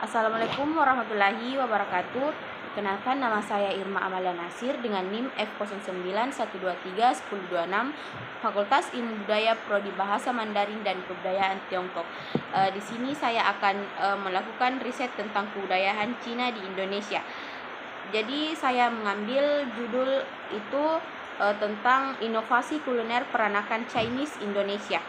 Assalamualaikum warahmatullahi wabarakatuh. Kenalkan, nama saya Irma Amalia Nasir dengan NIM F091231026, Fakultas Ilmu Budaya Prodi Bahasa Mandarin dan Kebudayaan Tiongkok. Di sini saya akan melakukan riset tentang kebudayaan Cina di Indonesia. Jadi saya mengambil judul itu tentang inovasi kuliner peranakan Chinese Indonesia.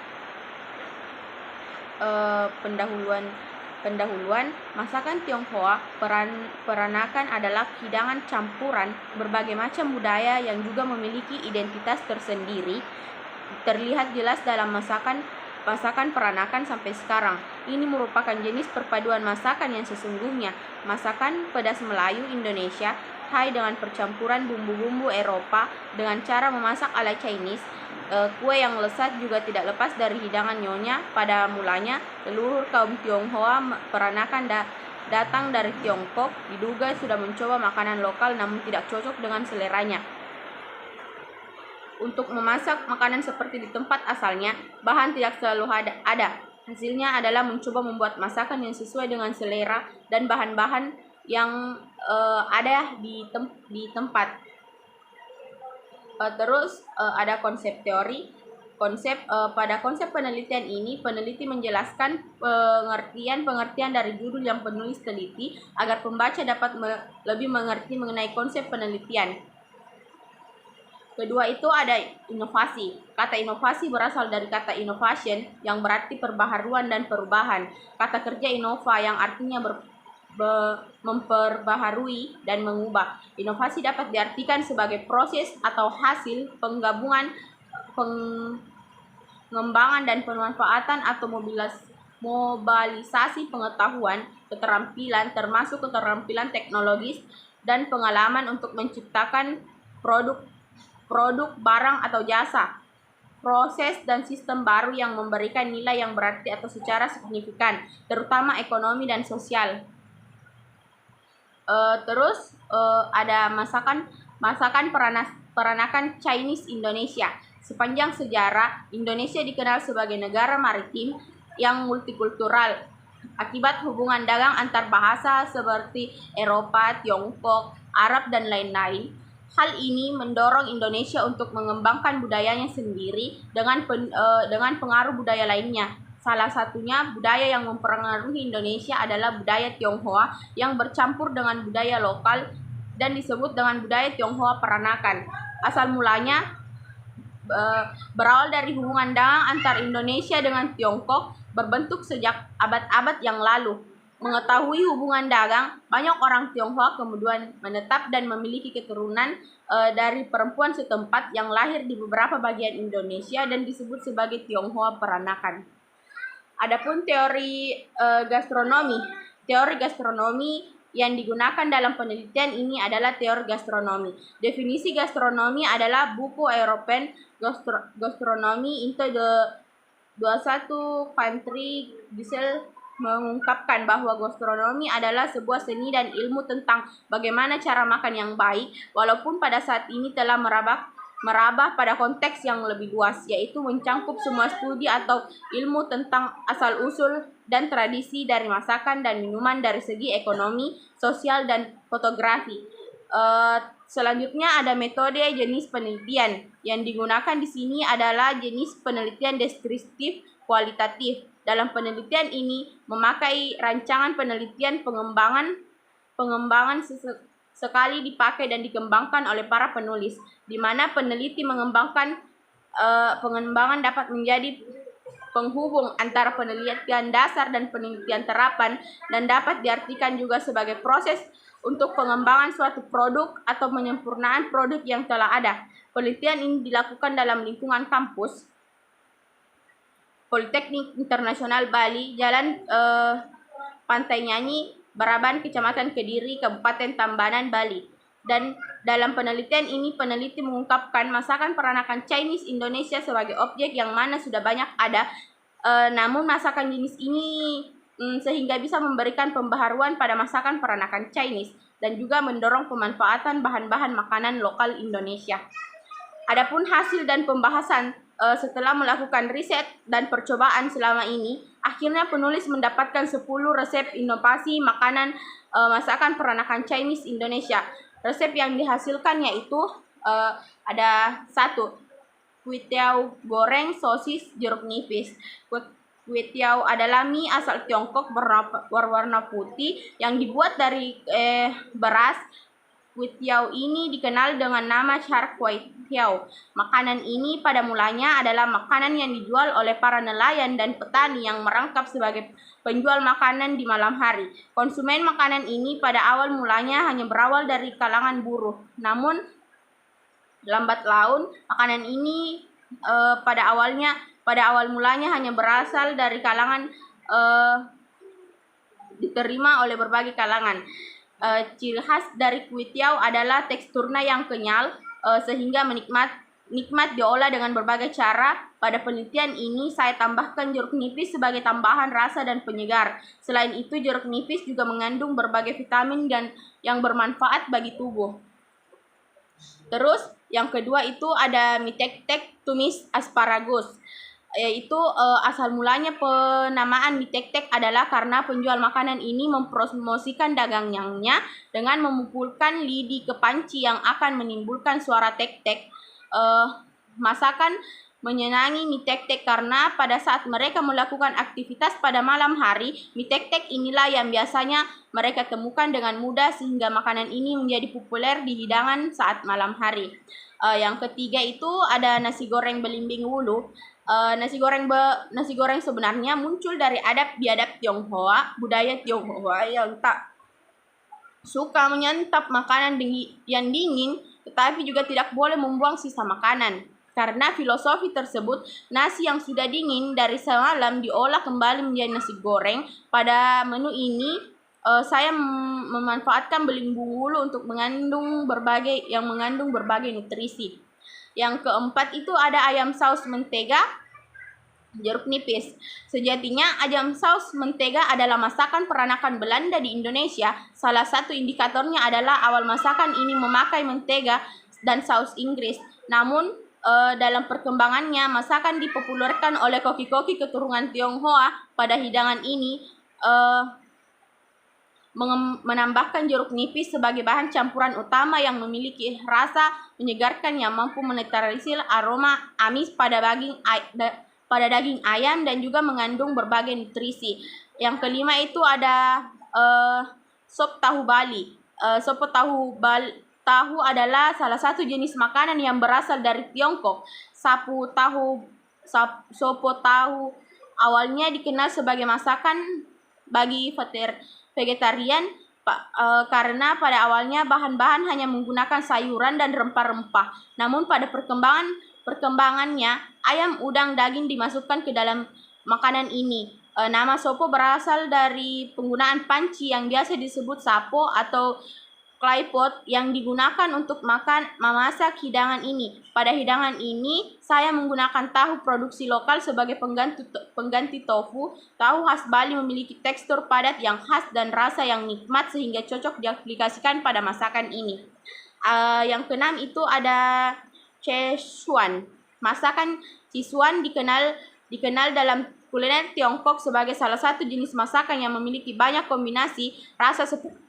Pendahuluan, masakan Tionghoa peranakan adalah hidangan campuran berbagai macam budaya yang juga memiliki identitas tersendiri. Terlihat jelas dalam masakan peranakan sampai sekarang. Ini merupakan jenis perpaduan masakan yang sesungguhnya. Masakan pedas Melayu Indonesia, Thai dengan percampuran bumbu-bumbu Eropa dengan cara memasak ala Chinese. Kue yang lezat juga tidak lepas dari hidangan nyonya. Pada mulanya, leluhur kaum Tionghoa peranakan datang dari Tiongkok, diduga sudah mencoba makanan lokal namun tidak cocok dengan seleranya. Untuk memasak makanan seperti di tempat asalnya, bahan tidak selalu ada. Hasilnya adalah mencoba membuat masakan yang sesuai dengan selera dan bahan-bahan yang ada di tempat. Terus ada konsep teori. Pada konsep penelitian ini, peneliti menjelaskan pengertian dari judul yang penulis teliti agar pembaca dapat lebih mengerti mengenai konsep penelitian. Kedua itu ada inovasi. Kata inovasi berasal dari kata innovation yang berarti perbaharuan dan perubahan. Kata kerja innova yang artinya memperbaharui dan mengubah. Inovasi dapat diartikan sebagai proses atau hasil penggabungan, pengembangan dan pemanfaatan atau mobilisasi pengetahuan, keterampilan termasuk keterampilan teknologis dan pengalaman untuk menciptakan produk, barang atau jasa, proses dan sistem baru yang memberikan nilai yang berarti atau secara signifikan, terutama ekonomi dan sosial. Terus ada masakan peranakan Chinese Indonesia. Sepanjang sejarah, Indonesia dikenal sebagai negara maritim yang multikultural akibat hubungan dagang antar bahasa seperti Eropa, Tiongkok, Arab dan lain-lain. Hal ini mendorong Indonesia untuk mengembangkan budayanya sendiri dengan pengaruh budaya lainnya. Salah satunya budaya yang mempengaruhi Indonesia adalah budaya Tionghoa yang bercampur dengan budaya lokal dan disebut dengan budaya Tionghoa peranakan. Asal mulanya berawal dari hubungan dagang antar Indonesia dengan Tiongkok, berbentuk sejak abad-abad yang lalu. Mengetahui hubungan dagang, banyak orang Tionghoa kemudian menetap dan memiliki keturunan dari perempuan setempat yang lahir di beberapa bagian Indonesia dan disebut sebagai Tionghoa peranakan. Adapun teori gastronomi. Teori gastronomi yang digunakan dalam penelitian ini adalah teori gastronomi. Definisi gastronomi adalah buku European Gastronomy into the 21 country Giselle mengungkapkan bahwa gastronomi adalah sebuah seni dan ilmu tentang bagaimana cara makan yang baik, walaupun pada saat ini telah merambah pada konteks yang lebih luas, yaitu mencangkup semua studi atau ilmu tentang asal-usul dan tradisi dari masakan dan minuman dari segi ekonomi, sosial, dan fotografi. Selanjutnya ada metode jenis penelitian. Yang digunakan di sini adalah jenis penelitian deskriptif kualitatif. Dalam penelitian ini memakai rancangan penelitian pengembangan sekali dipakai dan dikembangkan oleh para penulis, di mana peneliti pengembangan dapat menjadi penghubung antara penelitian dasar dan penelitian terapan, dan dapat diartikan juga sebagai proses untuk pengembangan suatu produk atau penyempurnaan produk yang telah ada. Penelitian ini dilakukan dalam lingkungan kampus Politeknik Internasional Bali, Jalan Pantai Nyanyi, Baraban, Kecamatan Kediri, Kabupaten Tabanan, Bali. Dan dalam penelitian ini, peneliti mengungkapkan masakan peranakan Chinese Indonesia sebagai objek yang mana sudah banyak ada, namun masakan jenis ini sehingga bisa memberikan pembaharuan pada masakan peranakan Chinese dan juga mendorong pemanfaatan bahan-bahan makanan lokal Indonesia. Adapun hasil dan pembahasan setelah melakukan riset dan percobaan selama ini, akhirnya penulis mendapatkan 10 resep inovasi makanan masakan peranakan Chinese Indonesia. Resep yang dihasilkan yaitu ada 1. Kuitiao goreng sosis jeruk nipis. Kuitiao adalah mie asal Tiongkok berwarna putih yang dibuat dari beras. Kuitiao ini dikenal dengan nama char kway teow. Makanan ini pada mulanya adalah makanan yang dijual oleh para nelayan dan petani yang merangkap sebagai penjual makanan di malam hari. Konsumen makanan ini pada awal mulanya hanya berawal dari kalangan buruh. Namun lambat laun makanan ini pada awal mulanya hanya berasal dari kalangan diterima oleh berbagai kalangan. Ciri khas dari kuitiao adalah teksturnya yang kenyal sehingga nikmat diolah dengan berbagai cara. Pada penelitian ini saya tambahkan jeruk nipis sebagai tambahan rasa dan penyegar. Selain itu jeruk nipis juga mengandung berbagai vitamin dan yang bermanfaat bagi tubuh. Terus yang kedua itu ada mie tek-tek tumis asparagus. Yaitu asal mulanya penamaan mie tek-tek adalah karena penjual makanan ini mempromosikan dagangnya dengan memukulkan lidi ke panci yang akan menimbulkan suara tek-tek. Masakan menyenangi mie tek-tek karena pada saat mereka melakukan aktivitas pada malam hari, mie tek-tek inilah yang biasanya mereka temukan dengan mudah sehingga makanan ini menjadi populer di hidangan saat malam hari. Yang ketiga itu ada nasi goreng belimbing wulu. Nasi goreng sebenarnya muncul dari adab biadab Tionghoa, budaya Tionghoa yang tak suka menyantap makanan yang dingin, tetapi juga tidak boleh membuang sisa makanan. Karena filosofi tersebut, nasi yang sudah dingin dari semalam diolah kembali menjadi nasi goreng. Pada menu ini, saya memanfaatkan belimbing wulu untuk mengandung berbagai nutrisi. Yang keempat itu ada ayam saus mentega jeruk nipis. Sejatinya ayam saus mentega adalah masakan peranakan Belanda di Indonesia. Salah satu indikatornya adalah awal masakan ini memakai mentega dan saus Inggris. Namun dalam perkembangannya masakan dipopulerkan oleh koki-koki keturunan Tionghoa. Pada hidangan ini menambahkan jeruk nipis sebagai bahan campuran utama yang memiliki rasa menyegarkan yang mampu menetralisir aroma amis pada daging ayam dan juga mengandung berbagai nutrisi. Yang kelima itu ada sop tahu Bali. Sop tahu adalah salah satu jenis makanan yang berasal dari Tiongkok. Sopo tahu awalnya dikenal sebagai masakan bagi vegetarian karena pada awalnya bahan-bahan hanya menggunakan sayuran dan rempah-rempah. Namun pada perkembangannya ayam, udang, daging dimasukkan ke dalam makanan ini. Nama sopo berasal dari penggunaan panci yang biasa disebut sapo atau clay pot yang digunakan untuk memasak hidangan ini. Pada hidangan ini, saya menggunakan tahu produksi lokal sebagai pengganti tofu. Tahu khas Bali memiliki tekstur padat yang khas dan rasa yang nikmat sehingga cocok diaplikasikan pada masakan ini. Yang keenam itu ada Szechuan. Masakan Szechuan dikenal dalam kuliner Tiongkok sebagai salah satu jenis masakan yang memiliki banyak kombinasi rasa seperti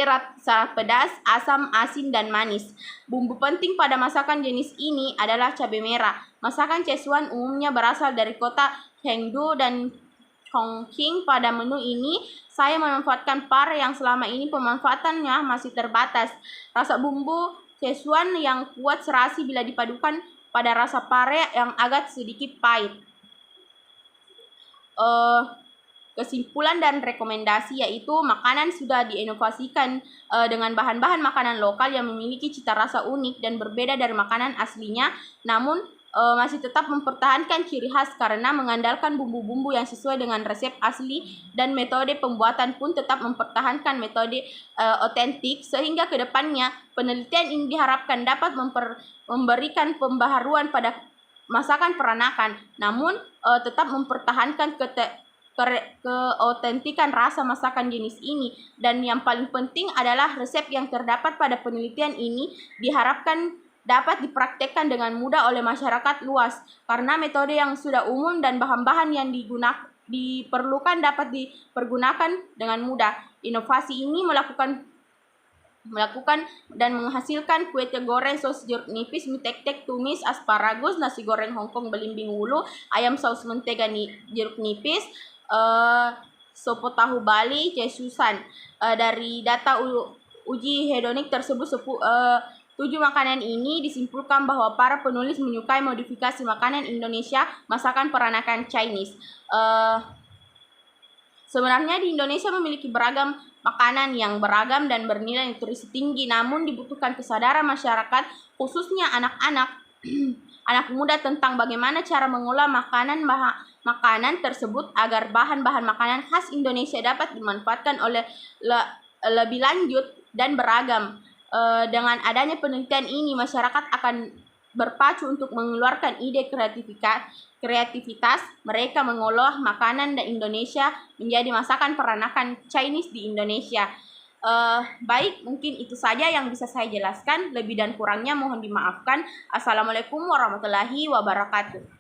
rasa pedas, asam, asin, dan manis. Bumbu penting pada masakan jenis ini adalah cabai merah. Masakan Szechuan umumnya berasal dari kota Chengdu dan Chongqing. Pada menu ini, saya memanfaatkan pare yang selama ini pemanfaatannya masih terbatas. Rasa bumbu Szechuan yang kuat serasi bila dipadukan pada rasa pare yang agak sedikit pahit. Kesimpulan dan rekomendasi yaitu makanan sudah diinovasikan dengan bahan-bahan makanan lokal yang memiliki cita rasa unik dan berbeda dari makanan aslinya, namun masih tetap mempertahankan ciri khas karena mengandalkan bumbu-bumbu yang sesuai dengan resep asli dan metode pembuatan pun tetap mempertahankan metode otentik sehingga kedepannya penelitian ini diharapkan dapat memberikan pembaharuan pada masakan peranakan, namun tetap mempertahankan keautentikan rasa masakan jenis ini. Dan yang paling penting adalah resep yang terdapat pada penelitian ini diharapkan dapat dipraktekkan dengan mudah oleh masyarakat luas karena metode yang sudah umum dan bahan-bahan yang diperlukan dapat dipergunakan dengan mudah. Inovasi ini melakukan dan menghasilkan kue goreng saus jeruk nipis, mie tek-tek, tumis, asparagus, nasi goreng Hongkong belimbing wulu, ayam saus mentega jeruk nipis, sopo tahu Bali, cesusan. Dari data uji hedonik tersebut, 7 makanan ini disimpulkan bahwa para penulis menyukai modifikasi makanan Indonesia, masakan peranakan Chinese. Sebenarnya di Indonesia memiliki beragam makanan yang beragam dan bernilai nutrisi tinggi, namun dibutuhkan kesadaran masyarakat, khususnya anak-anak, anak muda tentang bagaimana cara mengolah makanan tersebut agar bahan-bahan makanan khas Indonesia dapat dimanfaatkan oleh lebih lanjut dan beragam. Dengan adanya penelitian ini, masyarakat akan berpacu untuk mengeluarkan ide kreativitas mereka mengolah makanan dan Indonesia menjadi masakan peranakan Chinese di Indonesia. Baik, mungkin itu saja yang bisa saya jelaskan. Lebih dan kurangnya mohon dimaafkan. Assalamualaikum warahmatullahi wabarakatuh.